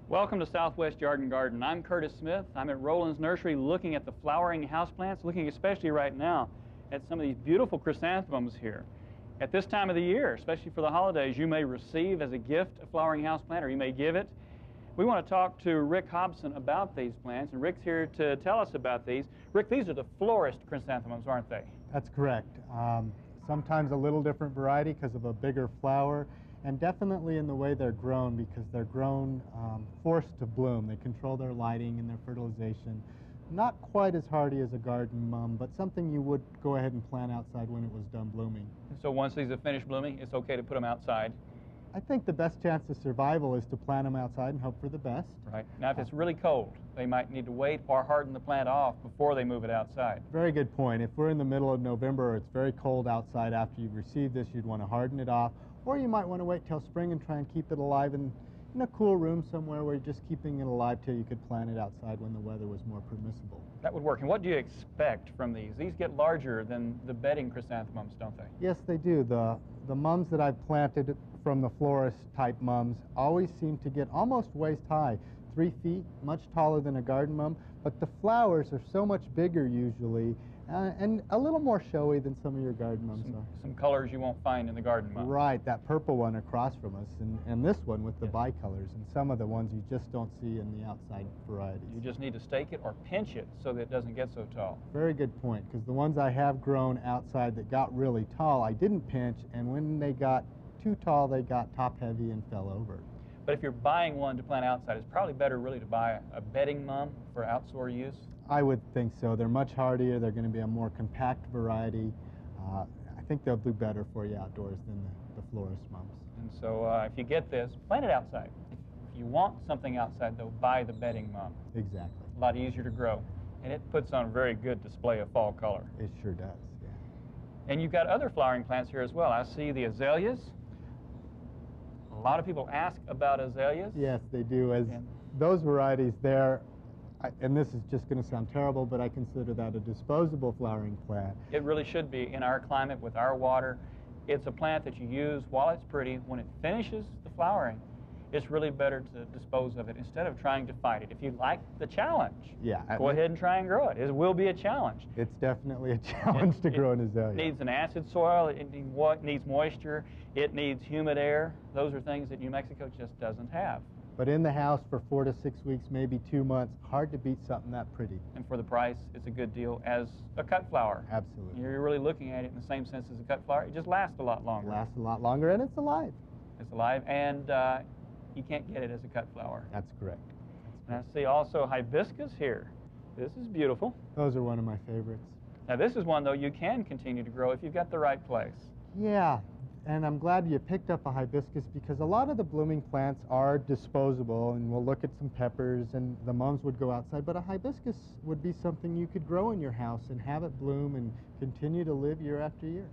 Welcome to Southwest Yard and Garden. I'm Curtis Smith. I'm at Roland's Nursery looking at the flowering houseplants, looking especially right now at some of these beautiful chrysanthemums here. At this time of the year, especially for the holidays, you may receive as a gift a flowering houseplant, or you may give it. We want to talk to Rick Hobson about these plants, and Rick's here to tell us about these. Rick, these are the florist chrysanthemums, aren't they? That's correct. Sometimes a little different variety because of a bigger flower, and definitely in the way they're grown, because they're grown forced to bloom. They control their lighting and their fertilization. Not quite as hardy as a garden mum, but something you would go ahead and plant outside when it was done blooming. So once these have finished blooming, it's okay to put them outside? I think the best chance of survival is to plant them outside and hope for the best. Right. Now, if it's really cold, they might need to wait or harden the plant off before they move it outside. Very good point. If we're in the middle of November or it's very cold outside after you've received this, you'd want to harden it off. Or you might want to wait till spring and try and keep it alive in a cool room somewhere where you're just keeping it alive till you could plant it outside when the weather was more permissible. That would work. And what do you expect from these? These get larger than the bedding chrysanthemums, don't they? Yes, they do. The mums that I've planted from the florist type mums always seem to get almost waist high, 3 feet, much taller than a garden mum, but the flowers are so much bigger usually and a little more showy than some of your garden mums are. Some colors you won't find in the garden mum. Right, that purple one across from us, and this one with the bicolors, and some of the ones you just don't see in the outside varieties. You just need to stake it or pinch it so that it doesn't get so tall. Very good point, because the ones I have grown outside that got really tall, I didn't pinch, and when they got too tall, they got top heavy and fell over. But if you're buying one to plant outside, it's probably better really to buy a bedding mum for outdoor use. I would think so. They're much hardier. They're going to be a more compact variety. I think they'll do better for you outdoors than the florist mums. And so if you get this, plant it outside. If you want something outside, though, buy the bedding mum. Exactly. A lot easier to grow. And it puts on a very good display of fall color. It sure does, yeah. And you've got other flowering plants here as well. I see the azaleas. A lot of people ask about azaleas. Yes, they do. As those varieties there, and this is just going to sound terrible, but I consider that a disposable flowering plant. It really should be in our climate with our water. It's a plant that you use while it's pretty. When it finishes the flowering, it's really better to dispose of it instead of trying to fight it. If you like the challenge, go ahead and try and grow it. It will be a challenge. It's definitely a challenge to grow an azalea. It needs an acid soil, it needs moisture, it needs humid air. Those are things that New Mexico just doesn't have. But in the house for 4 to 6 weeks, maybe 2 months, hard to beat something that pretty. And for the price, it's a good deal as a cut flower. Absolutely. You're really looking at it in the same sense as a cut flower. It just lasts a lot longer. It lasts a lot longer, and it's alive. It's alive, and you can't get it as a cut flower. That's correct. And I see also hibiscus here. This is beautiful. Those are one of my favorites. Now this is one, though, you can continue to grow if you've got the right place. Yeah, and I'm glad you picked up a hibiscus because a lot of the blooming plants are disposable, and we'll look at some peppers, and the mums would go outside, but a hibiscus would be something you could grow in your house and have it bloom and continue to live year after year.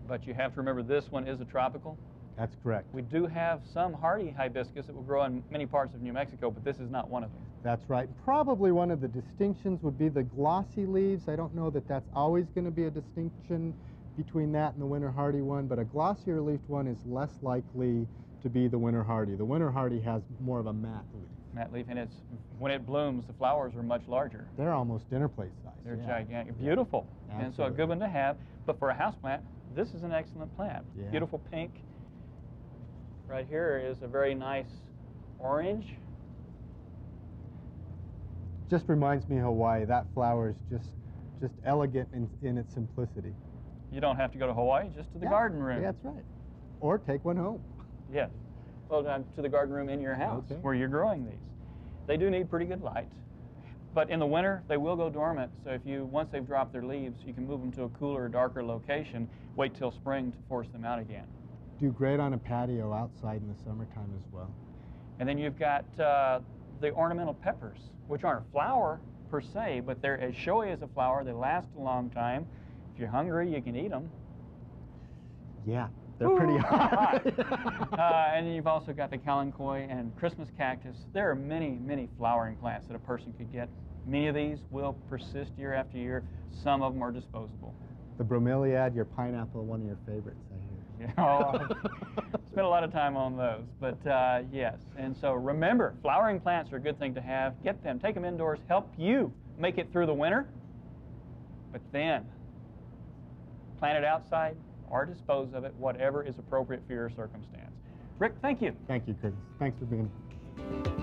But you have to remember this one is a tropical. That's correct. We do have some hardy hibiscus that will grow in many parts of New Mexico, but this is not one of them. That's right. Probably one of the distinctions would be the glossy leaves. I don't know that that's always going to be a distinction between that and the winter hardy one, but a glossier leafed one is less likely to be the winter hardy. The winter hardy has more of a matte leaf. Matte leaf, and when it blooms, the flowers are much larger. They're almost dinner plate size. They're gigantic, beautiful, Absolutely. And so a good one to have. But for a house plant, this is an excellent plant. Yeah. Beautiful pink. Right here is a very nice orange. Just reminds me of Hawaii. That flower is just elegant in its simplicity. You don't have to go to Hawaii, just to the garden room. Yeah, that's right. Or take one home. Yes. Well, to the garden room in your house where you're growing these. They do need pretty good light. But in the winter, they will go dormant. So once they've dropped their leaves, you can move them to a cooler, darker location. Wait till spring to force them out again. Do great on a patio outside in the summertime as well. And then you've got the ornamental peppers, which aren't a flower per se, but they're as showy as a flower. They last a long time. If you're hungry, you can eat them. Yeah, they're pretty hot. And then you've also got the kalanchoe and Christmas cactus. There are many, many flowering plants that a person could get. Many of these will persist year after year. Some of them are disposable. The bromeliad, your pineapple, one of your favorites, I hear. Yeah. spent a lot of time on those, but yes. And so remember, flowering plants are a good thing to have. Get them, take them indoors, help you make it through the winter, but then plant it outside or dispose of it, whatever is appropriate for your circumstance. Rick, thank you. Thank you, Curtis. Thanks for being here.